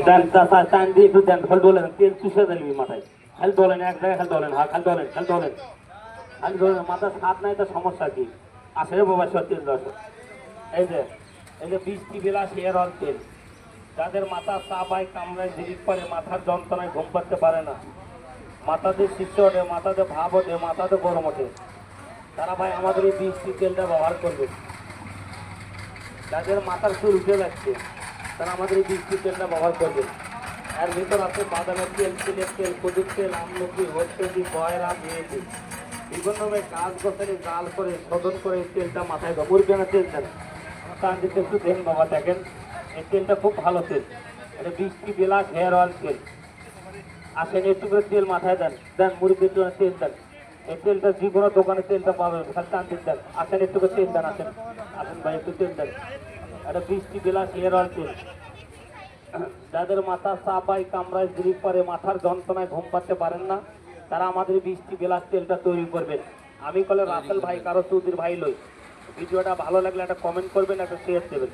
দেন চাচা টান দিয়ে একটু দেন, খালি বলেন তেল চুষে দেন মাথায়, খালি বলেন এক জায়গায়, খালি বলেন, হ্যাঁ খালি বলেন, খালি বলেন, খালি বলেন। মাথার হাত নাই তো সমস্যা কি? আসলে বাবা তেল দর্শক, এই যে 20টি বিলাস হেয়ার অয়েল তেল, যাদের মাথা চাপায় কামড়ায় জিরিক করে, মাথার যন্ত্রণায় ঘুম পাড়তে পারে না, মাথাতে শীর্ষ ওঠে, মাথাতে ভাব ওঠে, মাথাতে গরম ওঠে, তারা ভাই আমাদের এই 20টি তেলটা ব্যবহার করবে। যাদের মাথার চুল উঠে যাচ্ছে তারা আমাদের এই 20টি তেলটা ব্যবহার করবে। এর ভিতর আছে বাদামের তেল, তিলের তেল, কদুর তেল, আমলকি, হরসেদি, কয়রা, মেয়েদি, বিভিন্ন রকমের গাছ গছালি জাল করে শোধন করে এই তেলটা মাথায় দেয়। মুরগিনা তেল দেন, তার দিকে একটু দেন বাবা, দেখেন এই তেলটা খুব ভালো তেল, এটা 20টি বিলাস হেয়ার অয়েল তেল। আসেন একটু করে তেল মাথায় দেন, দেন মুরগির জন্য তেল দেন, এই তেলটা যে কোনো দোকানে তেলটা পাবেন, খালি টান দিন দেন। আসেন একটু করে তেল দেন, আসেন আসেন ভাই একটু তেল দেন, এটা 20টি বিলাস হেয়ার অয়েল তেল। যাদের মাথা চাপায় কামড়ায় জিরিক পারে, মাথার যন্ত্রণায় ঘুম পাড়তে পারেন না, তারা আমাদের 20টি বিলাস তেলটা তৈরি করবেন। আমি কলে রাসেল ভাই কারো চৌধুরীর ভাই লই। ভিডিওটা ভালো লাগলে একটা কমেন্ট করবেন, একটা শেয়ার দেবেন।